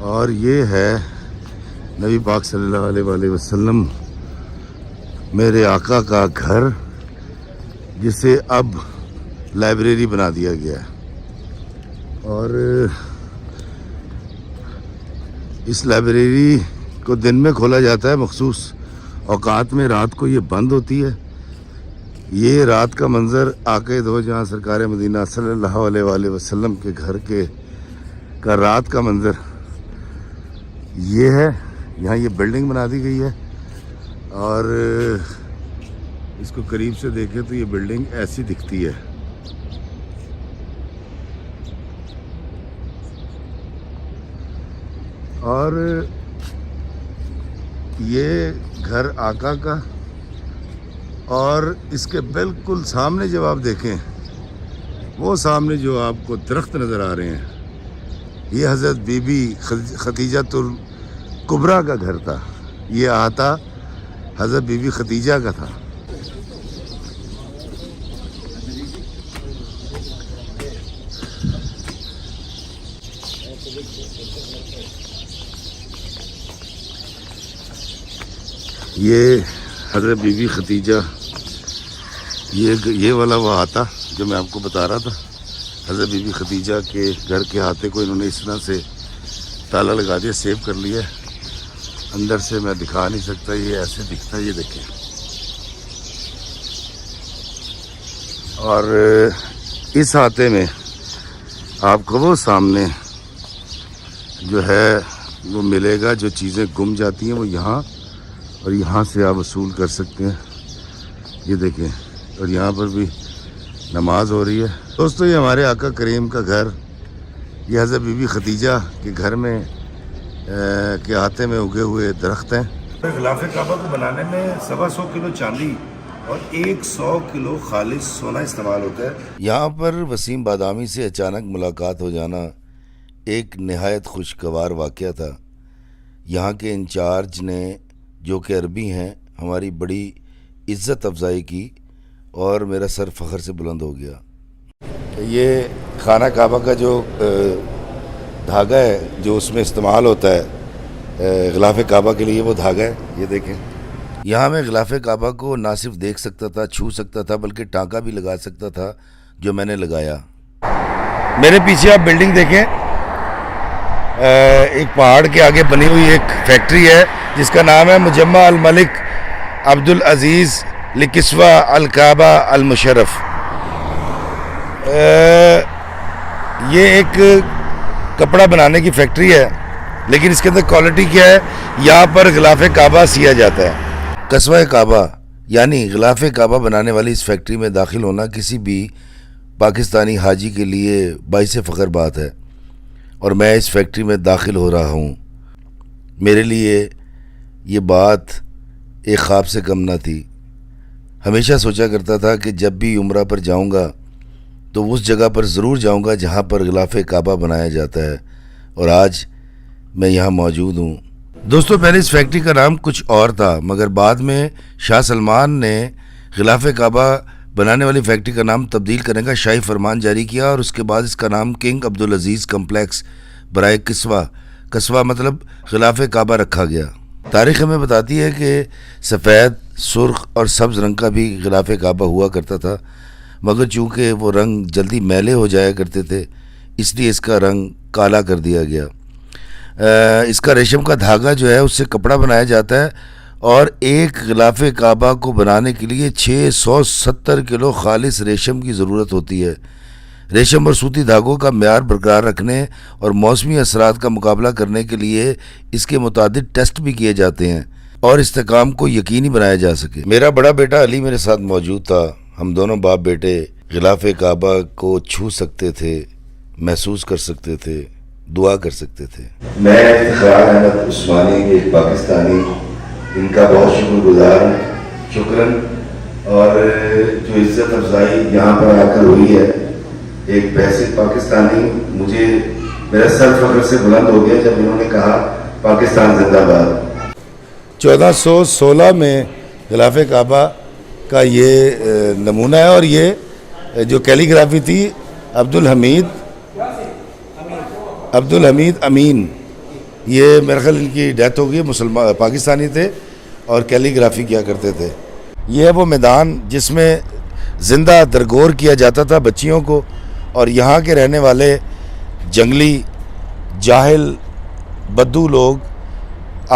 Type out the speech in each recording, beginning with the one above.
اور یہ ہے نبی پاک صلی اللہ علیہ وآلہ وسلم میرے آقا کا گھر، جسے اب لائبریری بنا دیا گیا ہے۔ اور اس لائبریری کو دن میں کھولا جاتا ہے مخصوص اوقات میں، رات کو یہ بند ہوتی ہے۔ یہ رات کا منظر آقا دو جہاں سرکار مدینہ صلی اللہ علیہ وآلہ وسلم کے گھر کا رات کا منظر یہ ہے۔ یہاں یہ بلڈنگ بنا دی گئی ہے، اور اس کو قریب سے دیکھیں تو یہ بلڈنگ ایسی دکھتی ہے۔ اور یہ گھر آقا کا، اور اس کے بالکل سامنے جب آپ دیکھیں، وہ سامنے جو آپ کو درخت نظر آ رہے ہیں، یہ حضرت بی بی خدیجہ الکبریٰ کا گھر تھا۔ یہ احاطہ حضرت بی بی خدیجہ کا تھا۔ یہ حضرت بی بی خدیجہ، یہ والا وہ احاطہ جو میں آپ کو بتا رہا تھا، حضرت بی بی خدیجہ کے گھر کے احاطے کو انہوں نے اس طرح سے تالا لگا دیا، سیو کر لیا۔ اندر سے میں دکھا نہیں سکتا، یہ ایسے دکھتا ہے، یہ دیکھیں۔ اور اس احاطے میں آپ کو وہ سامنے جو ہے وہ ملے گا، جو چیزیں گم جاتی ہیں وہ یہاں، اور یہاں سے آپ وصول کر سکتے ہیں۔ یہ دیکھیں، اور یہاں پر بھی نماز ہو رہی ہے۔ دوستو، یہ ہمارے آقا کریم کا گھر، یہ حضرت بی بی خدیجہ کے گھر میں کے احاطے میں اگے ہوئے درخت ہیں۔ غلاف کعبہ کو بنانے میں 125 کلو چاندی اور 100 کلو خالص سونا استعمال ہوتا ہے۔ یہاں پر وسیم بادامی سے اچانک ملاقات ہو جانا ایک نہایت خوشگوار واقعہ تھا۔ یہاں کے انچارج نے، جو کہ عربی ہیں، ہماری بڑی عزت افزائی کی، اور میرا سر فخر سے بلند ہو گیا۔ یہ خانہ کعبہ کا جو دھاگا ہے، جو اس میں استعمال ہوتا ہے غلاف کعبہ کے لیے، وہ دھاگا ہے، یہ دیکھیں۔ یہاں میں غلاف کعبہ کو نہ صرف دیکھ سکتا تھا، چھو سکتا تھا، بلکہ ٹانکا بھی لگا سکتا تھا، جو میں نے لگایا۔ میرے پیچھے آپ بلڈنگ دیکھیں، ایک پہاڑ کے آگے بنی ہوئی ایک فیکٹری ہے، جس کا نام ہے مجمع الملک عبدالعزیز لکسوہ الکعبہ المشرف۔ یہ ایک کپڑا بنانے کی فیکٹری ہے، لیکن اس کے اندر کوالٹی کیا ہے، یہاں پر غلاف کعبہ سیا جاتا ہے۔ قصوہ کعبہ یعنی غلاف کعبہ بنانے والی اس فیکٹری میں داخل ہونا کسی بھی پاکستانی حاجی کے لیے باعث فخر بات ہے، اور میں اس فیکٹری میں داخل ہو رہا ہوں۔ میرے لیے یہ بات ایک خواب سے کم نہ تھی۔ ہمیشہ سوچا کرتا تھا کہ جب بھی عمرہ پر جاؤں گا تو اس جگہ پر ضرور جاؤں گا جہاں پر غلاف کعبہ بنایا جاتا ہے، اور آج میں یہاں موجود ہوں۔ دوستو، پہلے اس فیکٹری کا نام کچھ اور تھا، مگر بعد میں شاہ سلمان نے غلاف کعبہ بنانے والی فیکٹری کا نام تبدیل کرنے کا شاہی فرمان جاری کیا، اور اس کے بعد اس کا نام کنگ عبدالعزیز کمپلیکس برائے قصوہ مطلب غلاف کعبہ رکھا گیا۔ تاریخ ہمیں بتاتی ہے کہ سفید، سرخ اور سبز رنگ کا بھی غلاف کعبہ ہوا کرتا تھا، مگر چونکہ وہ رنگ جلدی میلے ہو جایا کرتے تھے، اس لیے اس کا رنگ کالا کر دیا گیا۔ اس کا ریشم کا دھاگا جو ہے، اس سے کپڑا بنایا جاتا ہے، اور ایک غلاف کعبہ کو بنانے کے لیے 670 کلو خالص ریشم کی ضرورت ہوتی ہے۔ ریشم اور سوتی دھاگوں کا معیار برقرار رکھنے اور موسمی اثرات کا مقابلہ کرنے کے لیے اس کے متعدد ٹیسٹ بھی کیے جاتے ہیں، اور استحکام کو یقینی بنایا جا سکے۔ میرا بڑا بیٹا علی میرے ساتھ موجود تھا۔ ہم دونوں باپ بیٹے غلاف کعبہ کو چھو سکتے تھے، محسوس کر سکتے تھے، دعا کر سکتے تھے۔ میں افتخار احمد عثمانی، ایک پاکستانی، ان کا بہت شکر گزار ہوں۔ شکراً، اور جو عزت افزائی یہاں پر آ کر ہوئی ہے، ایک بحثیت پاکستانی، مجھے میرا سر فخر سے بلند ہو گیا جب انہوں نے کہا پاکستان زندہ باد۔ 1416 میں غلاف کعبہ کا یہ نمونہ ہے، اور یہ جو کیلی گرافی تھی عبدالحمید امین یہ میرا خیال ان کی ڈیتھ ہو گئی، مسلمان پاکستانی تھے اور کیلی گرافی کیا کرتے تھے۔ یہ ہے وہ میدان جس میں زندہ درگور کیا جاتا تھا بچیوں کو، اور یہاں کے رہنے والے جنگلی جاہل بدو لوگ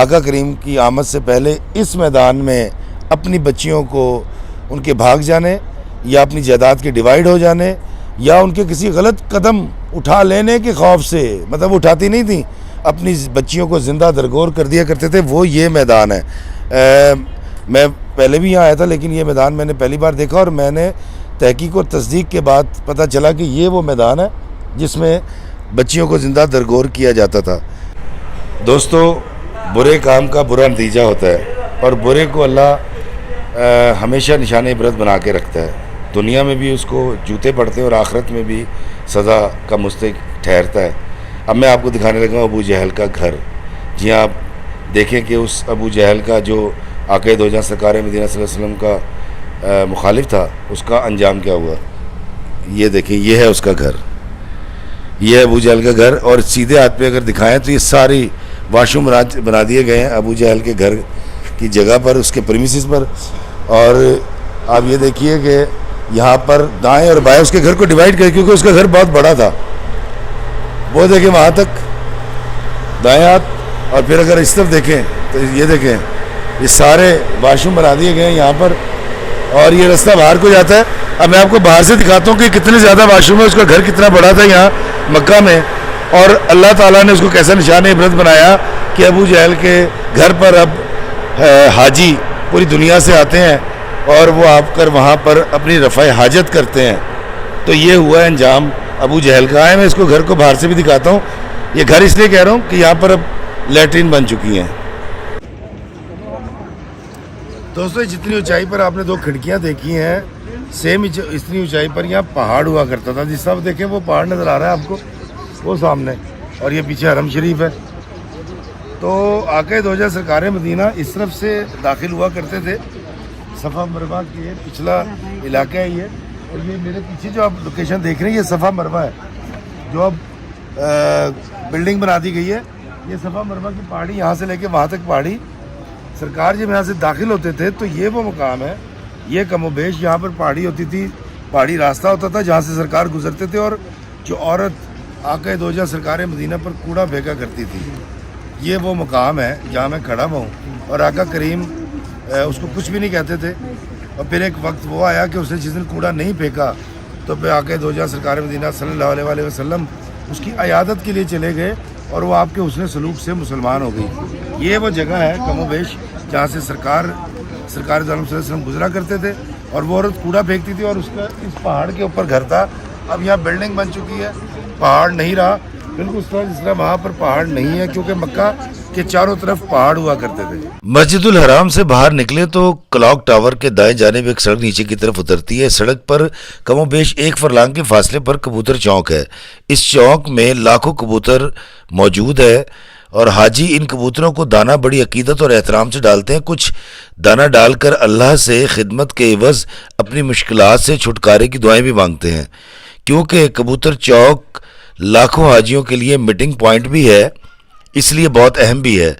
آقا کریم کی آمد سے پہلے اس میدان میں اپنی بچیوں کو ان کے بھاگ جانے یا اپنی جائیداد کے ڈیوائیڈ ہو جانے یا ان کے کسی غلط قدم اٹھا لینے کے خوف سے، مطلب اٹھاتی نہیں تھیں، اپنی بچیوں کو زندہ درگور کر دیا کرتے تھے۔ وہ یہ میدان ہے۔ میں پہلے بھی یہاں آیا تھا، لیکن یہ میدان میں نے پہلی بار دیکھا، اور میں نے تحقیق اور تصدیق کے بعد پتہ چلا کہ یہ وہ میدان ہے جس میں بچیوں کو زندہ درگور کیا جاتا تھا۔ دوستو، برے کام کا برا نتیجہ ہوتا ہے، اور برے کو اللہ ہمیشہ نشان عبرت بنا کے رکھتا ہے۔ دنیا میں بھی اس کو جوتے پڑتے ہیں اور آخرت میں بھی سزا کا مستحق ٹھہرتا ہے۔ اب میں آپ کو دکھانے لگا ہوں ابو جہل کا گھر۔ جی آپ دیکھیں کہ اس ابو جہل کا جو آقا دو جہاں سرکار مدینہ صلی اللہ علیہ وسلم کا مخالف تھا، اس کا انجام کیا ہوا۔ یہ دیکھیں، یہ ہے اس کا گھر، یہ ہے ابو جہل کا گھر، اور سیدھے ہاتھ پہ اگر دکھائیں تو یہ ساری واش روم بنا دیے گئے ہیں ابو جہل کے گھر کی جگہ پر، اس کے پریمیسز پر۔ اور آپ یہ دیکھیے کہ یہاں پر دائیں اور بائیں اس کے گھر کو ڈیوائیڈ کر، کیونکہ اس کا گھر بہت بڑا تھا۔ وہ دیکھیں وہاں تک دائیں ہاتھ، اور پھر اگر اس طرف دیکھیں تو یہ دیکھیں یہ سارے واش روم بنا دیے گئے ہیں یہاں پر، اور یہ راستہ باہر کو جاتا ہے۔ اب میں آپ کو باہر سے دکھاتا ہوں کہ کتنے زیادہ واش روم ہے، اس کا گھر کتنا بڑا تھا یہاں مکہ میں، اور اللہ تعالیٰ نے اس کو کیسا نشان عبرت بنایا کہ ابو جہل کے گھر پر اب حاجی پوری دنیا سے آتے ہیں اور وہ آپ کر وہاں پر اپنی رفع حاجت کرتے ہیں۔ تو یہ ہوا ہے انجام ابو جہل کا ہے۔ میں اس کو گھر کو باہر سے بھی دکھاتا ہوں۔ یہ گھر اس لیے کہہ رہا ہوں کہ یہاں پر اب لیٹرین بن چکی ہیں۔ دوستو، جتنی اونچائی پر آپ نے دو کھڑکیاں دیکھی ہیں، سیم اتنی اونچائی پر یہاں پہاڑ ہوا کرتا تھا۔ جس طرح دیکھیں وہ پہاڑ نظر آ رہا ہے آپ کو، وہ سامنے، اور یہ پیچھے حرم شریف ہے۔ تو آقا دو جہاں سرکار مدینہ اس طرف سے داخل ہوا کرتے تھے۔ صفا مروہ کے پچھلا علاقہ ہے یہ، اور یہ میرے پیچھے جو آپ لوکیشن دیکھ رہے ہیں یہ صفا مروہ ہے، جو اب بلڈنگ بنا دی گئی ہے۔ یہ صفا مروہ کی پہاڑی یہاں سے لے کے وہاں تک پہاڑی، سرکار جب یہاں سے داخل ہوتے تھے تو یہ وہ مقام ہے۔ یہ کم و بیش یہاں پر پہاڑی ہوتی تھی، پہاڑی راستہ ہوتا تھا جہاں سے سرکار گزرتے تھے، اور جو عورت آقا دو جہاں سرکار مدینہ پر کوڑا پھینکا کرتی تھی، یہ وہ مقام ہے جہاں میں کھڑا ہوں۔ اور آقا کریم اس کو کچھ بھی نہیں کہتے تھے، اور پھر ایک وقت وہ آیا کہ اس نے جس دن کوڑا نہیں پھینکا تو پھر آقا دو جہاں سرکار مدینہ صلی اللہ علیہ وآلہ وسلم اس کی عیادت کے لیے چلے گئے، اور وہ آپ کے حسن سلوک سے مسلمان ہو گئی۔ یہ وہ جگہ ہے کم و بیش جہاں سے سرکار صلی اللہ علیہ وسلم گزرا کرتے تھے، اور وہ عورت کوڑا پھینکتی تھی، اور اس کا اس پہاڑ کے اوپر گھر تھا۔ اب یہاں بلڈنگ بن چکی ہے، پہاڑ نہیں رہا بالکل اس طرح جس طرح وہاں پر پہاڑ نہیں ہے، کیونکہ مکہ کے چاروں طرف پہاڑ ہوا کرتے تھے۔ مسجد الحرام سے باہر نکلے تو کلاک ٹاور کے دائیں جانب ایک سڑک نیچے کی طرف اترتی ہے۔ سڑک پر کم و بیش 1 فرلانگ کے فاصلے پر کبوتر چوک ہے۔ اس چوک میں لاکھوں کبوتر موجود ہے، اور حاجی ان کبوتروں کو دانہ بڑی عقیدت اور احترام سے ڈالتے ہیں۔ کچھ دانہ ڈال کر اللہ سے خدمت کے عوض اپنی مشکلات سے چھٹکارے کی دعائیں بھی مانگتے ہیں۔ کیونکہ کبوتر چوک لاکھوں حاجیوں کے لیے میٹنگ پوائنٹ بھی ہے، اس لیے بہت اہم بھی ہے۔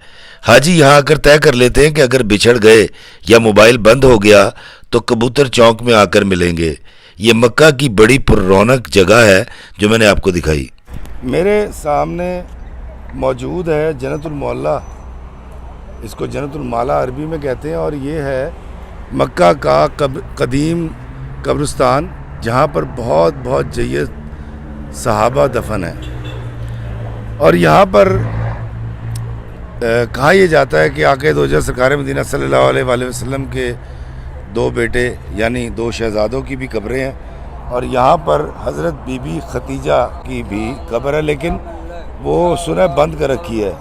حاجی یہاں آ کر طے کر لیتے ہیں کہ اگر بچھڑ گئے یا موبائل بند ہو گیا تو کبوتر چوک میں آ کر ملیں گے۔ یہ مکہ کی بڑی پر رونق جگہ ہے جو میں نے آپ کو دکھائی۔ میرے سامنے موجود ہے جنت المعلا، اس کو جنت المعلا عربی میں کہتے ہیں، اور یہ ہے مکہ کا قدیم قبرستان جہاں پر بہت بہت جید صحابہ دفن ہیں۔ اور یہاں پر کہا یہ جاتا ہے کہ آقا دو جہاں سرکار مدینہ صلی اللہ علیہ وآلہ وسلم کے 2 بیٹے یعنی 2 شہزادوں کی بھی قبریں ہیں، اور یہاں پر حضرت بی بی ختیجہ کی بھی قبر ہے، لیکن وہ سنہ بند کر رکھی ہے۔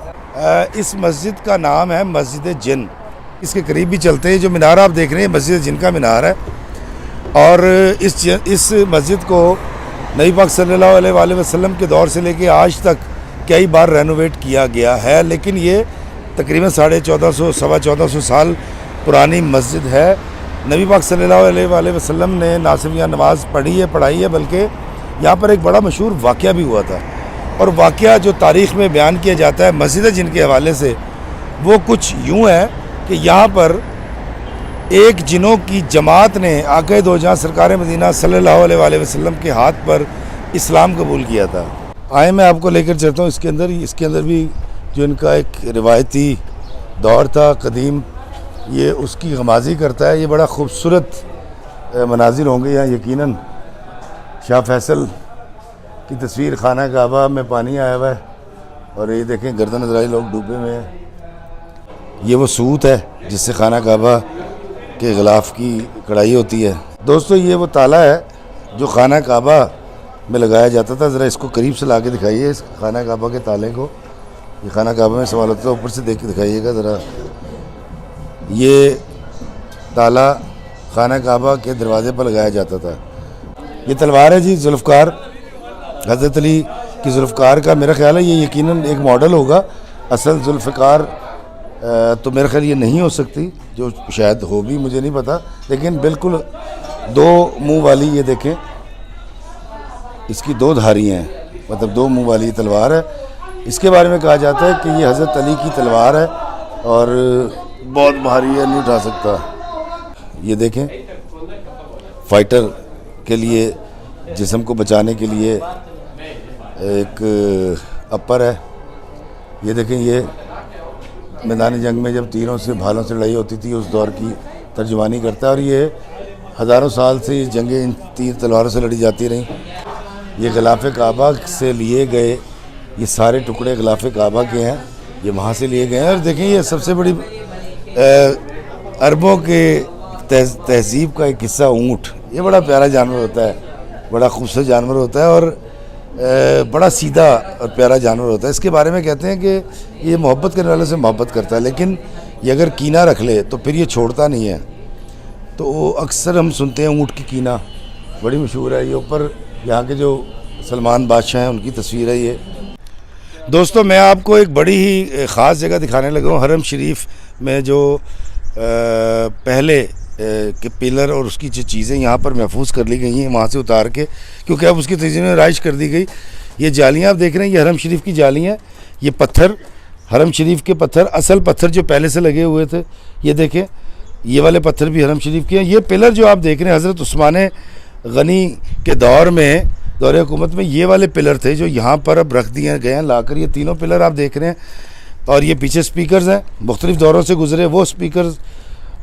اس مسجد کا نام ہے مسجد جن۔ اس کے قریب بھی چلتے ہیں، جو مینار آپ دیکھ رہے ہیں مسجد جن کا مینار ہے، اور اس مسجد کو نبی پاک صلی اللہ علیہ وآلہ وسلم کے دور سے لے کے آج تک کئی بار رینوویٹ کیا گیا ہے، لیکن یہ تقریباً 1450 سوا 1400 سال پرانی مسجد ہے۔ نبی پاک صلی اللہ علیہ وآلہ وسلم نے نہ صرف یہاں نماز پڑھی ہے بلکہ یہاں پر ایک بڑا مشہور واقعہ بھی ہوا تھا۔ اور واقعہ جو تاریخ میں بیان کیا جاتا ہے مسجد جن کے حوالے سے، وہ کچھ یوں ہے کہ یہاں پر ایک جنوں کی جماعت نے آقا دو جہاں سرکار مدینہ صلی اللہ علیہ وآلہ وسلم کے ہاتھ پر اسلام قبول کیا تھا۔ آئے میں آپ کو لے کر چلتا ہوں اس کے اندر بھی جو ان کا ایک روایتی دور تھا قدیم، یہ اس کی غمازی کرتا ہے۔ یہ بڑا خوبصورت مناظر ہوں گے یہاں یقیناً۔ شاہ فیصل کی تصویر، خانہ کعبہ میں پانی آیا ہوا ہے، اور یہ دیکھیں گردن ازرائی لوگ ڈوبے ہوئے ہیں۔ یہ وہ سوت ہے جس سے خانہ کعبہ کے غلاف کی کڑھائی ہوتی ہے۔ دوستو یہ وہ تالا ہے جو خانہ کعبہ میں لگایا جاتا تھا۔ ذرا اس کو قریب سے لا کے دکھائیے اس خانہ کعبہ کے تالے کو۔ یہ خانہ کعبہ میں سوال ہوتا ہے، اوپر سے دیکھ کے دکھائیے گا ذرا۔ یہ تالا خانہ کعبہ کے دروازے پر لگایا جاتا تھا۔ یہ تلوار ہے جی ذوالفقار، حضرت علی کی ذوالفقار کا میرا خیال ہے یہ یقیناً ایک ماڈل ہوگا۔ اصل ذوالفقار تو میرا خیال یہ نہیں ہو سکتی، جو شاید ہو بھی مجھے نہیں پتا، لیکن بالکل دو منہ والی، یہ دیکھیں اس کی دو دھاری ہیں، مطلب دو منہ والی تلوار ہے۔ اس کے بارے میں کہا جاتا ہے کہ یہ حضرت علی کی تلوار ہے اور بہت بھاری ہے، نہیں اٹھا سکتا۔ یہ دیکھیں فائٹر کے لیے، جسم کو بچانے کے لیے ایک اپر ہے۔ یہ دیکھیں یہ میدان جنگ میں جب تیروں سے بھالوں سے لڑائی ہوتی تھی اس دور کی ترجمانی کرتا ہے، اور یہ ہزاروں سال سے یہ جنگیں ان تیر تلواروں سے لڑی جاتی رہیں۔ یہ غلاف کعبہ سے لیے گئے یہ سارے ٹکڑے غلاف کعبہ کے ہیں، یہ وہاں سے لیے گئے ہیں۔ اور دیکھیں یہ سب سے بڑی عربوں کے تہذیب کا ایک حصہ اونٹ، یہ بڑا پیارا جانور ہوتا ہے، بڑا خوبصورت جانور ہوتا ہے، اور بڑا سیدھا اور پیارا جانور ہوتا ہے۔ اس کے بارے میں کہتے ہیں کہ یہ محبت کرنے والوں سے محبت کرتا ہے، لیکن یہ اگر کینہ رکھ لے تو پھر یہ چھوڑتا نہیں ہے۔ تو اکثر ہم سنتے ہیں اونٹ کی کینہ بڑی مشہور ہے۔ یہ اوپر یہاں کے جو سلمان بادشاہ ہیں ان کی تصویر ہے یہ۔ دوستو میں آپ کو ایک بڑی ہی خاص جگہ دکھانے لگا ہوں، حرم شریف میں جو پہلے کے پلر اور اس کی جو چیزیں یہاں پر محفوظ کر لی گئی ہیں وہاں سے اتار کے، کیونکہ اب اس کی تجزیے میں رائج کر دی گئی۔ یہ جالیاں آپ دیکھ رہے ہیں، یہ حرم شریف کی جالیاں، یہ پتھر حرم شریف کے پتھر، اصل پتھر جو پہلے سے لگے ہوئے تھے، یہ دیکھیں یہ والے پتھر بھی حرم شریف کے ہیں۔ یہ پلر جو آپ دیکھ رہے ہیں حضرت عثمان غنی کے دور میں، دور حکومت میں، یہ والے پلر تھے جو یہاں پر اب رکھ دیے گئے ہیں لا کر۔ یہ تینوں پلر آپ دیکھ رہے ہیں، اور یہ پیچھے سپیکرز ہیں مختلف دوروں سے گزرے وہ سپیکرز،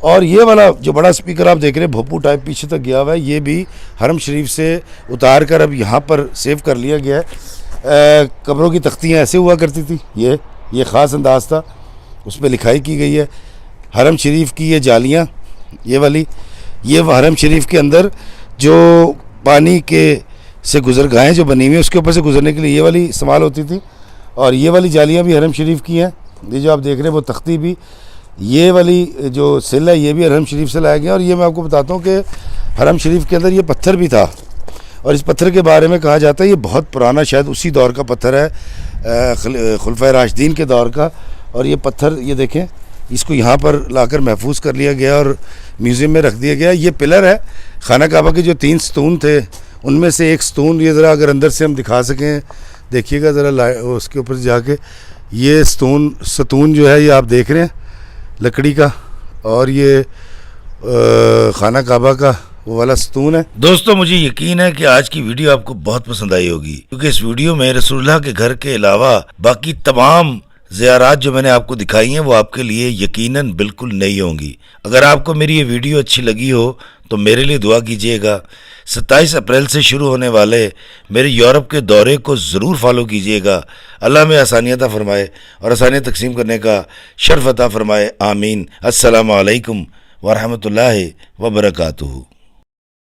اور یہ والا جو بڑا سپیکر آپ دیکھ رہے ہیں بھوپو ٹائپ پیچھے تک گیا ہوا ہے، یہ بھی حرم شریف سے اتار کر اب یہاں پر سیو کر لیا گیا ہے۔ قبروں کی تختیاں ایسے ہوا کرتی تھی، یہ خاص انداز تھا، اس پہ لکھائی کی گئی ہے۔ حرم شریف کی یہ جالیاں، یہ والی، یہ حرم شریف کے اندر جو پانی کے سے گزرگاہیں جو بنی ہوئی ہیں اس کے اوپر سے گزرنے کے لیے یہ والی استعمال ہوتی تھی، اور یہ والی جالیاں بھی حرم شریف کی ہیں۔ یہ جو آپ دیکھ رہے ہیں وہ تختی بھی، یہ والی جو سل ہے یہ بھی حرم شریف سے لایا گیا۔ اور یہ میں آپ کو بتاتا ہوں کہ حرم شریف کے اندر یہ پتھر بھی تھا، اور اس پتھر کے بارے میں کہا جاتا ہے یہ بہت پرانا، شاید اسی دور کا پتھر ہے، خلفائے راشدین کے دور کا۔ اور یہ پتھر یہ دیکھیں، اس کو یہاں پر لا کر محفوظ کر لیا گیا اور میوزیم میں رکھ دیا گیا۔ یہ پلر ہے خانہ کعبہ کے جو 3 ستون تھے ان میں سے ایک ستون، یہ ذرا اگر اندر سے ہم دکھا سکیں دیکھیے گا ذرا اس کے اوپر جا کے، یہ ستون جو ہے یہ آپ دیکھ رہے ہیں لکڑی کا، اور یہ خانہ کعبہ کا وہ والا ستون ہے۔ دوستو مجھے یقین ہے کہ آج کی ویڈیو آپ کو بہت پسند آئی ہوگی، کیونکہ اس ویڈیو میں رسول اللہ کے گھر کے علاوہ باقی تمام زیارات جو میں نے آپ کو دکھائی ہیں وہ آپ کے لیے یقیناً بالکل نئی ہوں گی۔ اگر آپ کو میری یہ ویڈیو اچھی لگی ہو تو میرے لیے دعا کیجیے گا۔ 27 اپریل سے شروع ہونے والے میرے یورپ کے دورے کو ضرور فالو کیجیے گا۔ اللہ میں آسانیاں عطا فرمائے اور آسانیاں تقسیم کرنے کا شرف عطا فرمائے، آمین۔ السلام علیکم ورحمۃ اللہ وبرکاتہ۔